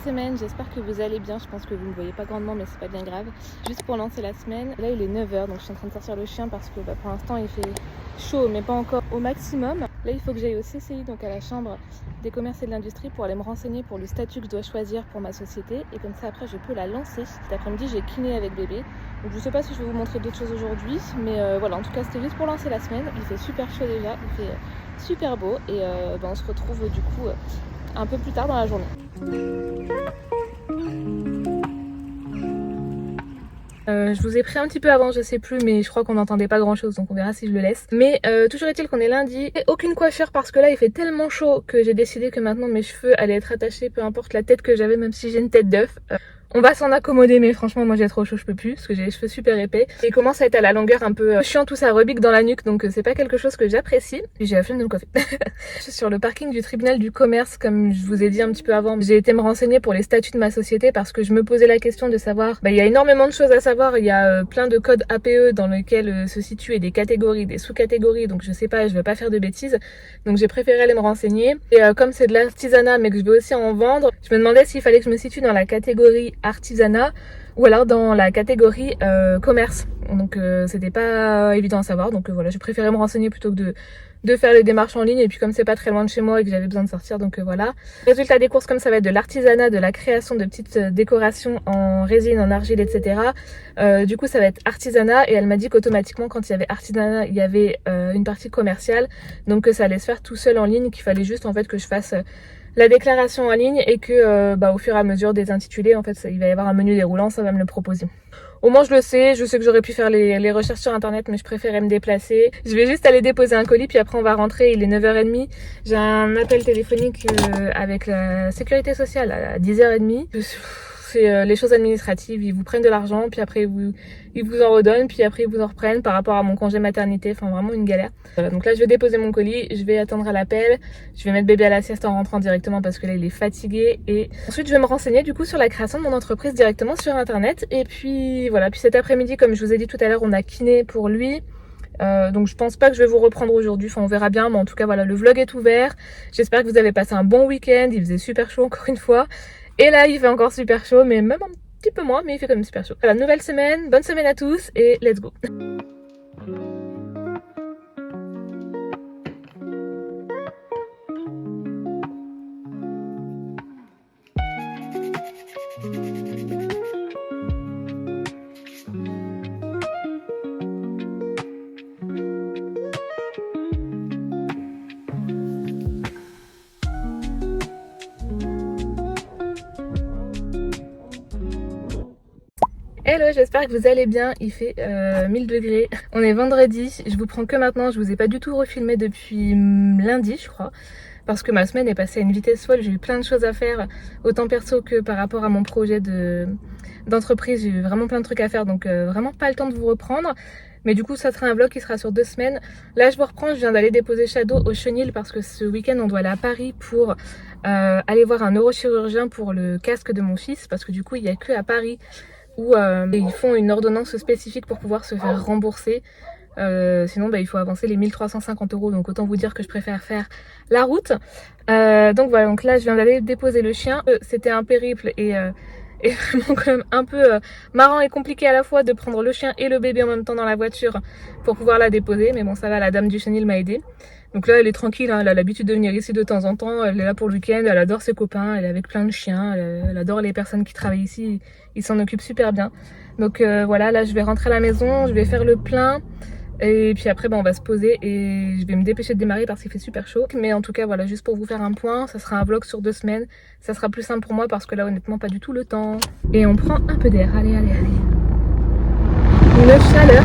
semaine, j'espère que vous allez bien. Je pense que vous ne me voyez pas grandement, mais c'est pas bien grave. Juste pour lancer la semaine, là il est 9h, donc je suis en train de sortir le chien parce que pour l'instant il fait chaud, mais pas encore au maximum. Là il faut que j'aille au CCI, donc à la chambre des commerces et de l'industrie, pour aller me renseigner pour le statut que je dois choisir pour ma société. Et comme ça après je peux la lancer. Cet après-midi j'ai kiné avec bébé. Donc je sais pas si je vais vous montrer d'autres choses aujourd'hui, mais voilà, en tout cas c'était juste pour lancer la semaine. Il fait super chaud déjà, il fait super beau et on se retrouve du coup un peu plus tard dans la journée. Je vous ai pris un petit peu avant, je sais plus, mais je crois qu'on n'entendait pas grand chose, donc on verra si je le laisse. Mais toujours est-il qu'on est lundi, et aucune coiffure parce que là il fait tellement chaud que j'ai décidé que maintenant mes cheveux allaient être attachés, peu importe la tête que j'avais, même si j'ai une tête d'œuf. On va s'en accommoder, mais franchement moi j'ai trop chaud, je peux plus parce que j'ai les cheveux super épais et il commence à être à la longueur un peu chiant, tout ça rebique dans la nuque, donc c'est pas quelque chose que j'apprécie. Puis j'ai la flemme de me coiffer. Je suis sur le parking du tribunal du commerce, comme je vous ai dit un petit peu avant. J'ai été me renseigner pour les statuts de ma société parce que je me posais la question de savoir, il y a énormément de choses à savoir. Il y a plein de codes APE dans lesquels se situent des catégories, des sous-catégories, donc je sais pas, je vais pas faire de bêtises, donc j'ai préféré aller me renseigner. Et comme c'est de l'artisanat mais que je veux aussi en vendre, je me demandais s'il fallait que je me situe dans la catégorie artisanat ou alors dans la catégorie commerce. Donc c'était pas évident à savoir, donc voilà, j'ai préféré me renseigner plutôt que de faire les démarches en ligne. Et puis comme c'est pas très loin de chez moi et que j'avais besoin de sortir, donc voilà. Résultat des courses, comme ça va être de l'artisanat, de la création de petites décorations en résine, en argile, etc. Du coup ça va être artisanat, et elle m'a dit qu'automatiquement quand il y avait artisanat, il y avait une partie commerciale, donc que ça allait se faire tout seul en ligne, qu'il fallait juste en fait que je fasse la déclaration en ligne et que au fur et à mesure des intitulés, en fait il va y avoir un menu déroulant, ça va me le proposer. Au moins je le sais, je sais que j'aurais pu faire les recherches sur internet, mais je préférais me déplacer. Je vais juste aller déposer un colis, puis après on va rentrer, il est 9h30. J'ai un appel téléphonique avec la sécurité sociale à 10h30. C'est les choses administratives, ils vous prennent de l'argent, puis après ils vous en redonnent, puis après ils vous en reprennent par rapport à mon congé maternité, enfin vraiment une galère. Voilà, donc là je vais déposer mon colis, je vais attendre à l'appel, je vais mettre bébé à la sieste en rentrant directement parce que là il est fatigué, et ensuite je vais me renseigner du coup sur la création de mon entreprise directement sur internet. Et puis voilà, puis cet après-midi, comme je vous ai dit tout à l'heure, on a kiné pour lui. Donc je pense pas que je vais vous reprendre aujourd'hui, enfin on verra bien, mais en tout cas voilà, le vlog est ouvert. J'espère que vous avez passé un bon week-end, il faisait super chaud encore une fois. Et là il fait encore super chaud, mais même un petit peu moins, mais il fait quand même super chaud. Voilà, nouvelle semaine, bonne semaine à tous et let's go. Hello, j'espère que vous allez bien, il fait 1000 degrés, on est vendredi, je vous prends que maintenant, je vous ai pas du tout refilmé depuis lundi je crois, parce que ma semaine est passée à une vitesse folle, j'ai eu plein de choses à faire, autant perso que par rapport à mon projet d'entreprise, j'ai eu vraiment plein de trucs à faire, donc vraiment pas le temps de vous reprendre. Mais du coup ça sera un vlog qui sera sur 2 semaines. Là je vous reprends, je viens d'aller déposer Shadow au Chenil parce que ce week-end on doit aller à Paris pour aller voir un neurochirurgien pour le casque de mon fils, parce que du coup il n'y a que à Paris où ils font une ordonnance spécifique pour pouvoir se faire rembourser. Sinon il faut avancer les 1350 €, donc autant vous dire que je préfère faire la route. Donc voilà, donc là je viens d'aller déposer le chien. C'était un périple et vraiment quand même un peu marrant et compliqué à la fois de prendre le chien et le bébé en même temps dans la voiture pour pouvoir la déposer, mais bon ça va, la dame du chenil m'a aidé. Donc là elle est tranquille, hein, elle a l'habitude de venir ici de temps en temps, elle est là pour le week-end, elle adore ses copains, elle est avec plein de chiens, elle adore les personnes qui travaillent ici, ils s'en occupent super bien. Donc voilà, là je vais rentrer à la maison, je vais faire le plein. Et puis après on va se poser et je vais me dépêcher de démarrer parce qu'il fait super chaud. Mais en tout cas voilà, juste pour vous faire un point, ça sera un vlog sur 2 semaines. Ça sera plus simple pour moi parce que là honnêtement pas du tout le temps. Et on prend un peu d'air, allez allez allez. Une chaleur.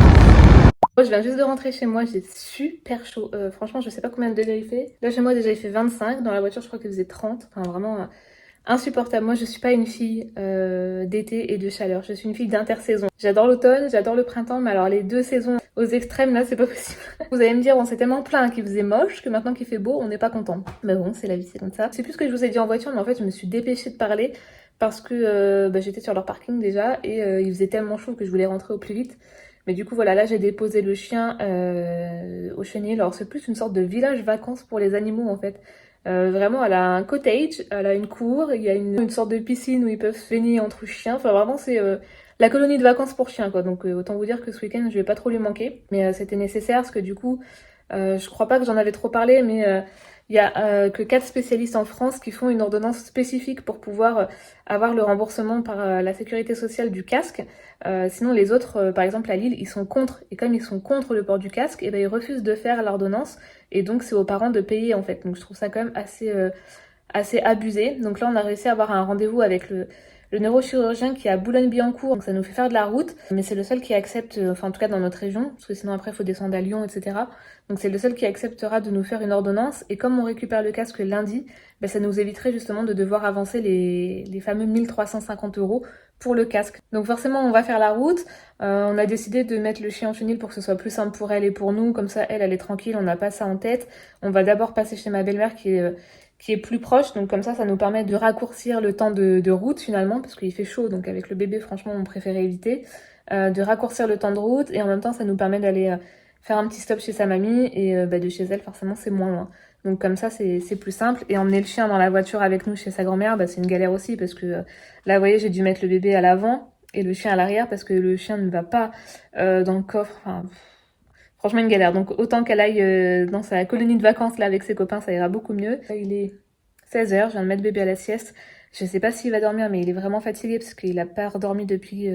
Moi je viens juste de rentrer chez moi, j'ai super chaud. Franchement je sais pas combien de degrés il fait. Là chez moi déjà il fait 25, dans la voiture je crois qu'il faisait 30. Enfin vraiment insupportable. Moi je suis pas une fille d'été et de chaleur, je suis une fille d'intersaison. J'adore l'automne, j'adore le printemps, mais alors les 2 saisons aux extrêmes là c'est pas possible. Vous allez me dire on s'est tellement plaint qu'il faisait moche que maintenant qu'il fait beau on n'est pas content. Mais bon c'est la vie, c'est comme ça. C'est plus ce que je vous ai dit en voiture, mais en fait je me suis dépêchée de parler parce que j'étais sur leur parking déjà et il faisait tellement chaud que je voulais rentrer au plus vite. Mais du coup voilà, là j'ai déposé le chien au Chenil. Alors c'est plus une sorte de village vacances pour les animaux en fait. Vraiment, elle a un cottage, elle a une cour, il y a une sorte de piscine où ils peuvent se baigner entre chiens. Enfin, vraiment, c'est la colonie de vacances pour chiens, quoi. Donc, autant vous dire que ce week-end, je vais pas trop lui manquer. Mais c'était nécessaire parce que du coup, je crois pas que j'en avais trop parlé, mais il y a que 4 spécialistes en France qui font une ordonnance spécifique pour pouvoir avoir le remboursement par la sécurité sociale du casque. Sinon, les autres, par exemple à Lille, ils sont contre. Et comme ils sont contre le port du casque, et ben, ils refusent de faire l'ordonnance. Et donc, c'est aux parents de payer, en fait. Donc, je trouve ça quand même assez abusé. Donc là, on a réussi à avoir un rendez-vous avec le neurochirurgien qui est à Boulogne-Billancourt, donc ça nous fait faire de la route, mais c'est le seul qui accepte, enfin en tout cas dans notre région, parce que sinon après il faut descendre à Lyon, etc. Donc c'est le seul qui acceptera de nous faire une ordonnance, et comme on récupère le casque lundi, ben, ça nous éviterait justement de devoir avancer les fameux 1 350 € pour le casque. Donc forcément on va faire la route, on a décidé de mettre le chien en chenille pour que ce soit plus simple pour elle et pour nous, comme ça elle est tranquille, on n'a pas ça en tête. On va d'abord passer chez ma belle-mère qui est plus proche, donc comme ça nous permet de raccourcir le temps de route finalement, parce qu'il fait chaud, donc avec le bébé franchement on préférait éviter, de raccourcir le temps de route, et en même temps ça nous permet d'aller faire un petit stop chez sa mamie, et de chez elle forcément c'est moins loin. Donc comme ça c'est plus simple, et emmener le chien dans la voiture avec nous chez sa grand-mère, bah, c'est une galère aussi, parce que là vous voyez j'ai dû mettre le bébé à l'avant, et le chien à l'arrière, parce que le chien ne va pas dans le coffre, enfin... Franchement, une galère. Donc, autant qu'elle aille dans sa colonie de vacances là avec ses copains, ça ira beaucoup mieux. Il est 16h, je viens de mettre bébé à la sieste. Je sais pas s'il va dormir, mais il est vraiment fatigué parce qu'il a pas redormi depuis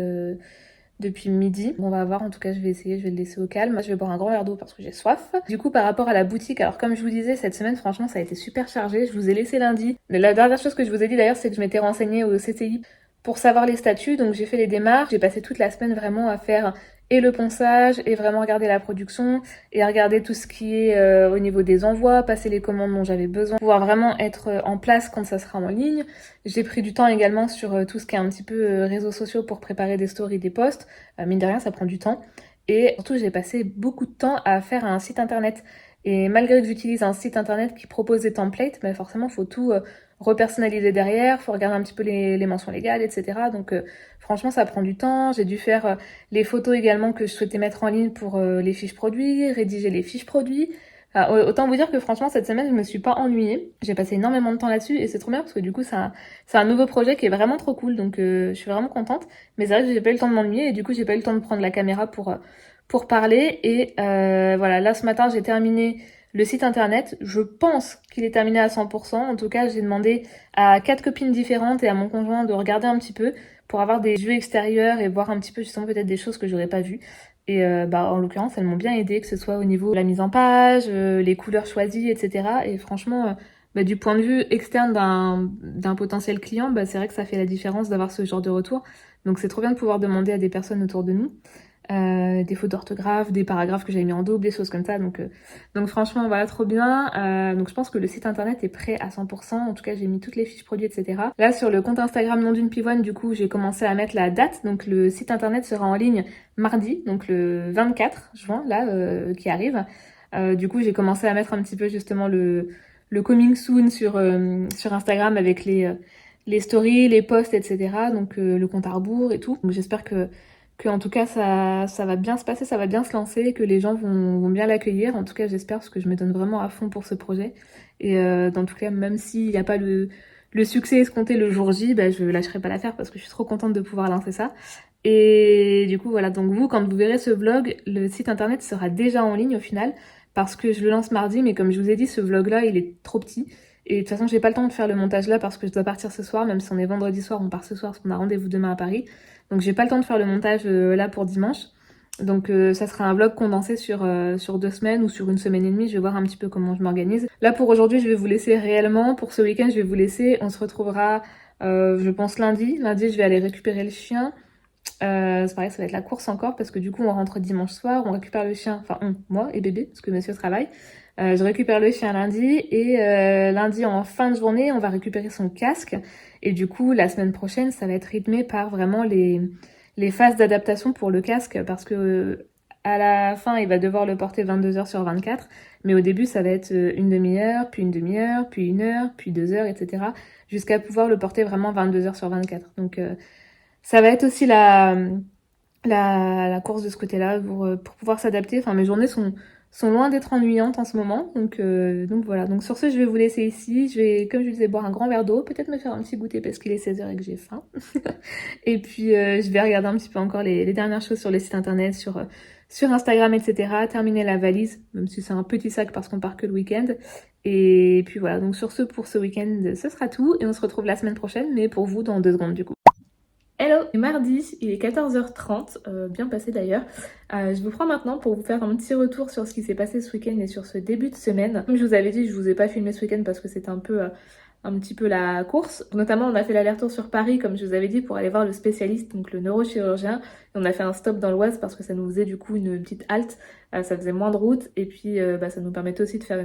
midi. Bon, on va voir, en tout cas, je vais essayer, je vais le laisser au calme. Moi, je vais boire un grand verre d'eau parce que j'ai soif. Du coup, par rapport à la boutique, alors comme je vous disais, cette semaine, franchement, ça a été super chargé. Je vous ai laissé lundi. Mais la dernière chose que je vous ai dit d'ailleurs, c'est que je m'étais renseignée au CCI pour savoir les statuts, donc j'ai fait les démarches. J'ai passé toute la semaine vraiment à faire et le ponçage, et vraiment regarder la production, et à regarder tout ce qui est au niveau des envois, passer les commandes dont j'avais besoin, pouvoir vraiment être en place quand ça sera en ligne. J'ai pris du temps également sur tout ce qui est un petit peu réseaux sociaux pour préparer des stories, des posts. Mine de rien, ça prend du temps. Et surtout, j'ai passé beaucoup de temps à faire un site internet. Et malgré que j'utilise un site internet qui propose des templates, mais forcément, il faut tout repersonnaliser derrière, faut regarder un petit peu les mentions légales, etc. Donc franchement, ça prend du temps. J'ai dû faire les photos également que je souhaitais mettre en ligne pour les fiches produits, rédiger les fiches produits. Enfin, autant vous dire que franchement, cette semaine, je me suis pas ennuyée. J'ai passé énormément de temps là-dessus, et c'est trop bien parce que du coup, c'est un nouveau projet qui est vraiment trop cool. Donc je suis vraiment contente. Mais c'est vrai que j'ai pas eu le temps de m'ennuyer, et du coup, j'ai pas eu le temps de prendre la caméra pour parler. Et voilà, là ce matin, j'ai terminé le site internet. Je pense qu'il est terminé à 100%. En tout cas, j'ai demandé à 4 copines différentes et à mon conjoint de regarder un petit peu pour avoir des vues extérieures et voir un petit peu justement peut-être des choses que j'aurais pas vues. Et en l'occurrence, elles m'ont bien aidé, que ce soit au niveau de la mise en page, les couleurs choisies, etc. Et franchement, du point de vue externe d'un potentiel client, c'est vrai que ça fait la différence d'avoir ce genre de retour. Donc c'est trop bien de pouvoir demander à des personnes autour de nous. Des fautes d'orthographe, des paragraphes que j'avais mis en double, des choses comme ça. Donc franchement, voilà, trop bien. Donc je pense que le site internet est prêt à 100%. En tout cas, j'ai mis toutes les fiches produits, etc. Là, sur le compte Instagram Non d'une Pivoine, du coup, j'ai commencé à mettre la date. Donc le site internet sera en ligne mardi, donc le 24 juin, là, qui arrive. Du coup, j'ai commencé à mettre un petit peu justement le coming soon sur Instagram avec les stories, les posts, etc. Donc le compte à rebours et tout. Donc j'espère que en tout cas ça va bien se passer, ça va bien se lancer, que les gens vont bien l'accueillir. En tout cas j'espère, parce que je me donne vraiment à fond pour ce projet. Et dans tout cas, même s'il n'y a pas le succès escompté le jour J, je lâcherai pas l'affaire parce que je suis trop contente de pouvoir lancer ça. Et du coup voilà, donc vous, quand vous verrez ce vlog, le site internet sera déjà en ligne au final, parce que je le lance mardi, mais comme je vous ai dit, ce vlog là il est trop petit. Et de toute façon j'ai pas le temps de faire le montage là parce que je dois partir ce soir, même si on est vendredi soir, on part ce soir parce qu'on a rendez-vous demain à Paris. Donc j'ai pas le temps de faire le montage là pour dimanche. Donc ça sera un vlog condensé sur 2 semaines ou sur 1 semaine et demie. Je vais voir un petit peu comment je m'organise. Là pour aujourd'hui, je vais vous laisser réellement. Pour ce week-end, je vais vous laisser. On se retrouvera, je pense, lundi. Lundi, je vais aller récupérer le chien. C'est pareil, ça va être la course encore parce que du coup, on rentre dimanche soir. On récupère le chien, enfin moi et bébé, parce que monsieur travaille. Je récupère le chien lundi, et lundi en fin de journée, on va récupérer son casque. Et du coup, la semaine prochaine, ça va être rythmé par vraiment les phases d'adaptation pour le casque, parce que à la fin, il va devoir le porter 22h sur 24, mais au début, ça va être une demi-heure, puis une demi-heure, puis 1 heure, puis 2 heures, etc., jusqu'à pouvoir le porter vraiment 22h sur 24. Donc ça va être aussi la course de ce côté-là pour pouvoir s'adapter. Enfin, mes journées sont sont loin d'être ennuyantes en ce moment. Donc voilà, donc sur ce je vais vous laisser ici. Je vais, comme je vous disais, boire un grand verre d'eau, peut-être me faire un petit goûter parce qu'il est 16h et que j'ai faim. Et puis je vais regarder un petit peu encore les dernières choses sur les sites internet, sur Instagram, etc. Terminer la valise, même si c'est un petit sac parce qu'on part que le week-end. Et puis voilà, donc sur ce, pour ce week-end, ce sera tout. Et on se retrouve la semaine prochaine, mais pour vous dans 2 secondes du coup. Hello, mardi, il est 14h30, bien passé d'ailleurs. Je vous prends maintenant pour vous faire un petit retour sur ce qui s'est passé ce week-end et sur ce début de semaine. Comme je vous avais dit, je vous ai pas filmé ce week-end parce que c'était un petit peu la course. Notamment, on a fait l'aller-retour sur Paris, comme je vous avais dit, pour aller voir le spécialiste, donc le neurochirurgien. Et on a fait un stop dans l'Oise parce que ça nous faisait du coup une petite halte. Ça faisait moins de route et puis ça nous permettait aussi de faire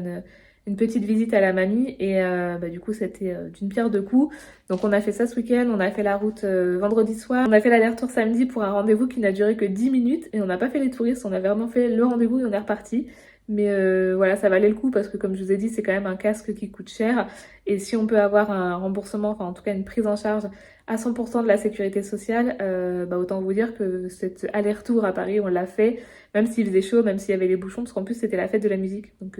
une petite visite à la mamie. Et du coup, c'était d'une pierre deux coups. Donc on a fait ça ce week-end, on a fait la route vendredi soir. On a fait l'aller-retour samedi pour un rendez-vous qui n'a duré que 10 minutes. Et on n'a pas fait les touristes, on a vraiment fait le rendez-vous et on est reparti. Mais voilà, ça valait le coup parce que comme je vous ai dit, c'est quand même un casque qui coûte cher. Et si on peut avoir un remboursement, enfin en tout cas une prise en charge à 100% de la sécurité sociale, autant vous dire que cet aller-retour à Paris, on l'a fait, même s'il faisait chaud, même s'il y avait les bouchons, parce qu'en plus c'était la fête de la musique. Donc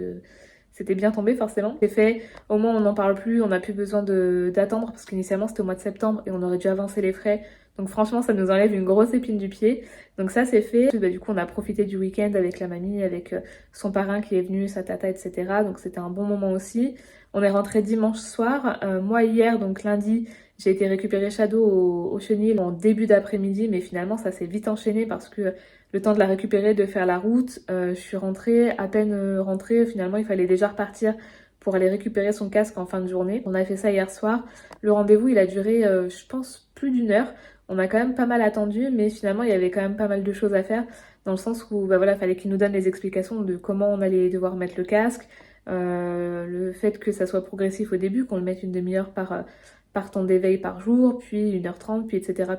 c'était bien tombé forcément. C'est fait, au moins on n'en parle plus, on n'a plus besoin d'attendre, parce qu'initialement c'était au mois de septembre et on aurait dû avancer les frais. Donc franchement ça nous enlève une grosse épine du pied. Donc ça c'est fait. Du coup on a profité du week-end avec la mamie, avec son parrain qui est venu, sa tata, etc. Donc c'était un bon moment aussi. On est rentré dimanche soir. Moi hier, donc lundi, j'ai été récupérer Shadow au chenil en début d'après-midi, mais finalement ça s'est vite enchaîné parce que le temps de la récupérer, de faire la route, je suis rentrée, à peine rentrée, finalement il fallait déjà repartir pour aller récupérer son casque en fin de journée. On a fait ça hier soir. Le rendez-vous il a duré, je pense, plus d'1 heure. On a quand même pas mal attendu, mais finalement il y avait quand même pas mal de choses à faire, dans le sens où fallait qu'il nous donne les explications de comment on allait devoir mettre le casque, le fait que ça soit progressif au début, qu'on le mette une demi-heure par temps d'éveil par jour, puis 1h30, puis etc.,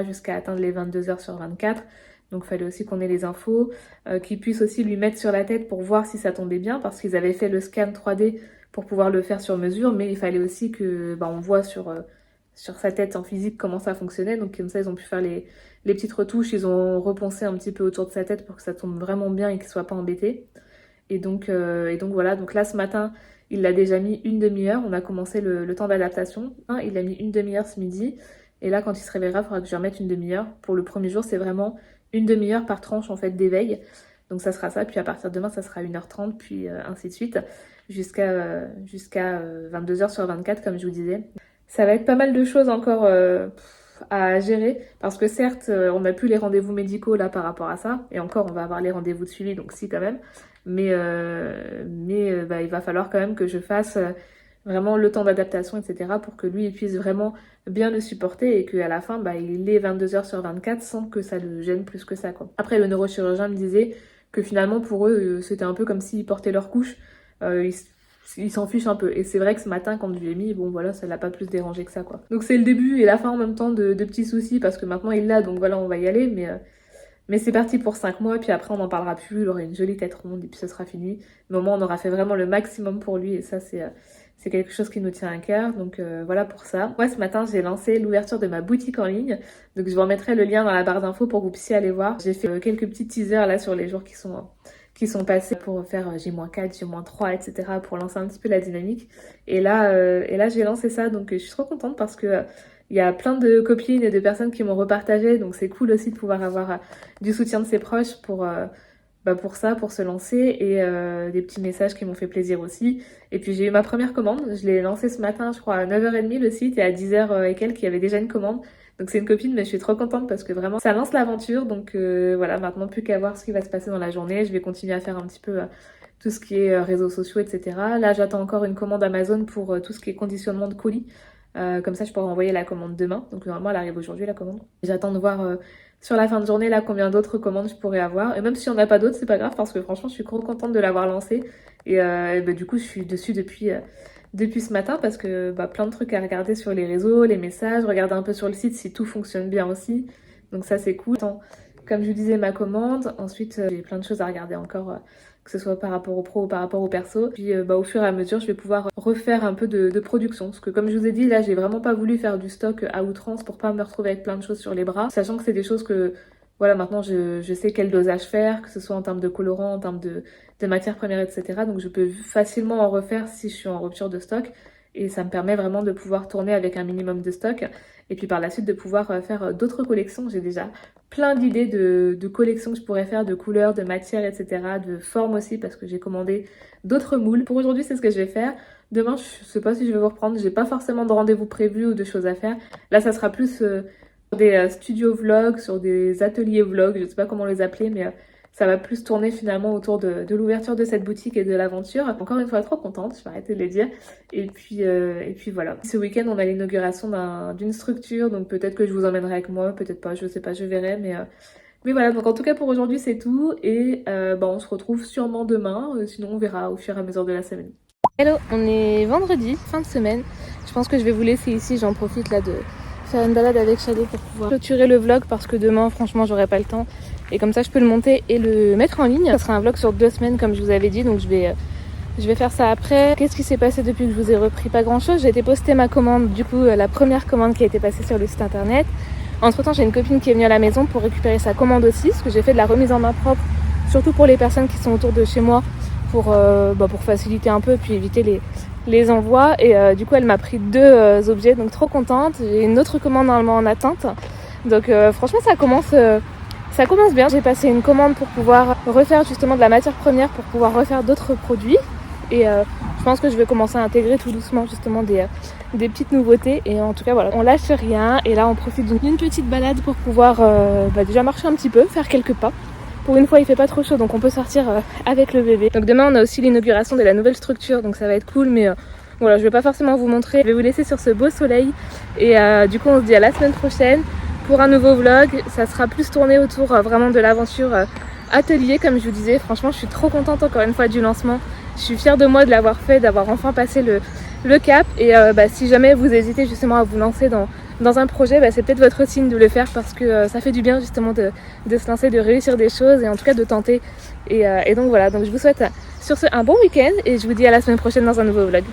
jusqu'à atteindre les 22h sur 24. Donc il fallait aussi qu'on ait les infos, qu'ils puissent aussi lui mettre sur la tête pour voir si ça tombait bien, parce qu'ils avaient fait le scan 3D pour pouvoir le faire sur mesure, mais il fallait aussi que on voit sur sa tête en physique comment ça fonctionnait. Donc comme ça ils ont pu faire les petites retouches, ils ont repensé un petit peu autour de sa tête pour que ça tombe vraiment bien et qu'il soit pas embêté. Et donc voilà, donc là ce matin, il l'a déjà mis une demi-heure. On a commencé le temps d'adaptation. Il a mis une demi-heure ce midi. Et là, quand il se réveillera, il faudra que je remette une demi-heure. Pour le premier jour, c'est vraiment une demi-heure par tranche en fait d'éveil. Donc ça sera ça. Puis à partir de demain, ça sera 1h30, puis ainsi de suite, jusqu'à 22h sur 24, comme je vous disais. Ça va être pas mal de choses encore à gérer, parce que certes, on n'a plus les rendez-vous médicaux là par rapport à ça, et encore, on va avoir les rendez-vous de suivi, donc si quand même. Mais il va falloir quand même que je fasse vraiment le temps d'adaptation, etc. pour que lui il puisse vraiment bien le supporter et qu'à la fin, il ait 22h sur 24 sans que ça le gêne plus que ça, quoi. Après, le neurochirurgien me disait que finalement, pour eux, c'était un peu comme s'ils portaient leur couche. Ils s'en fichent un peu. Et c'est vrai que ce matin, quand je lui ai mis, bon voilà, ça l'a pas plus dérangé que ça, quoi. Donc c'est le début et la fin en même temps de petits soucis, parce que maintenant il l'a, donc voilà, on va y aller, mais c'est parti pour 5 mois, puis après on n'en parlera plus, il aura une jolie tête ronde, et puis ce sera fini. Mais au moins on aura fait vraiment le maximum pour lui, et ça c'est quelque chose qui nous tient à cœur, donc voilà pour ça. Moi ce matin j'ai lancé l'ouverture de ma boutique en ligne, donc je vous remettrai le lien dans la barre d'infos pour que vous puissiez aller voir. J'ai fait quelques petits teasers là sur les jours qui sont passés pour faire J-4, J-3, etc. pour lancer un petit peu la dynamique. Et là j'ai lancé ça, donc je suis trop contente parce que il y a plein de copines et de personnes qui m'ont repartagé, donc c'est cool aussi de pouvoir avoir du soutien de ses proches pour ça, pour se lancer, et des petits messages qui m'ont fait plaisir aussi. Et puis j'ai eu ma première commande, je l'ai lancée ce matin, je crois à 9h30 le site, et à 10h et quelques, il y avait déjà une commande. Donc c'est une copine, mais je suis trop contente parce que vraiment ça lance l'aventure. Donc voilà, maintenant plus qu'à voir ce qui va se passer dans la journée. Je vais continuer à faire un petit peu tout ce qui est réseaux sociaux, etc. Là j'attends encore une commande Amazon pour tout ce qui est conditionnement de colis. Comme ça je pourrai envoyer la commande demain. Donc normalement elle arrive aujourd'hui, la commande. J'attends de voir sur la fin de journée là combien d'autres commandes je pourrais avoir. Et même si on n'a pas d'autres, c'est pas grave, parce que franchement je suis trop contente de l'avoir lancée. Et du coup je suis dessus depuis ce matin, parce que plein de trucs à regarder sur les réseaux, les messages, regarder un peu sur le site si tout fonctionne bien aussi. Donc ça c'est cool. Comme je vous disais, ma commande. Ensuite j'ai plein de choses à regarder encore, que ce soit par rapport au pro ou par rapport au perso. Puis au fur et à mesure je vais pouvoir refaire un peu de production, parce que comme je vous ai dit, là j'ai vraiment pas voulu faire du stock à outrance pour pas me retrouver avec plein de choses sur les bras, sachant que c'est des choses que voilà, maintenant je sais quel dosage faire, que ce soit en termes de colorant, en termes de matières premières, etc. Donc je peux facilement en refaire si je suis en rupture de stock. Et ça me permet vraiment de pouvoir tourner avec un minimum de stock. Et puis par la suite de pouvoir faire d'autres collections. J'ai déjà plein d'idées de collections que je pourrais faire, de couleurs, de matières, etc. De formes aussi parce que j'ai commandé d'autres moules. Pour aujourd'hui, c'est ce que je vais faire. Demain, je sais pas si je vais vous reprendre. J'ai pas forcément de rendez-vous prévu ou de choses à faire. Là, ça sera plus sur des studios vlogs, sur des ateliers vlogs. Je sais pas comment les appeler, mais ça va plus tourner finalement autour de l'ouverture de cette boutique et de l'aventure. Encore une fois, trop contente, je vais arrêter de le dire. Et puis voilà. Ce week-end, on a l'inauguration d'une structure, donc peut-être que je vous emmènerai avec moi, peut-être pas, je sais pas, je verrai. Mais voilà, donc en tout cas pour aujourd'hui, c'est tout. Et on se retrouve sûrement demain, sinon on verra au fur et à mesure de la semaine. Hello, on est vendredi, fin de semaine. Je pense que je vais vous laisser ici, j'en profite là de faire une balade avec Shadow pour pouvoir clôturer le vlog parce que demain, franchement, j'aurai pas le temps. Et comme ça, je peux le monter et le mettre en ligne. Ça sera un vlog sur 2 semaines, comme je vous avais dit, donc je vais faire ça après. Qu'est-ce qui s'est passé depuis que je vous ai repris? Pas grand-chose. J'ai été poster ma commande, du coup, la première commande qui a été passée sur le site internet. Entre-temps, j'ai une copine qui est venue à la maison pour récupérer sa commande aussi, parce que j'ai fait de la remise en main propre, surtout pour les personnes qui sont autour de chez moi, pour faciliter un peu, puis éviter les envois. Et du coup, elle m'a pris 2 objets, donc trop contente. J'ai une autre commande normalement en attente. Donc franchement, ça commence bien. J'ai passé une commande pour pouvoir refaire justement de la matière première pour pouvoir refaire d'autres produits. Et je pense que je vais commencer à intégrer tout doucement justement des petites nouveautés. Et en tout cas, voilà, on lâche rien. Et là, on profite d'une petite balade pour pouvoir déjà marcher un petit peu, faire quelques pas. Pour une fois, il fait pas trop chaud, donc on peut sortir avec le bébé. Donc demain, on a aussi l'inauguration de la nouvelle structure, donc ça va être cool. Mais voilà, je vais pas forcément vous montrer. Je vais vous laisser sur ce beau soleil. Et du coup, on se dit à la semaine prochaine pour un nouveau vlog. Ça sera plus tourné autour vraiment de l'aventure atelier, comme je vous disais. Franchement, je suis trop contente encore une fois du lancement. Je suis fière de moi de l'avoir fait, d'avoir enfin passé le cap. Et si jamais vous hésitez justement à vous lancer dans un projet, c'est peut-être votre signe de le faire parce que ça fait du bien justement de se lancer, de réussir des choses et en tout cas de tenter. Et donc voilà, donc je vous souhaite sur ce un bon week-end et je vous dis à la semaine prochaine dans un nouveau vlog.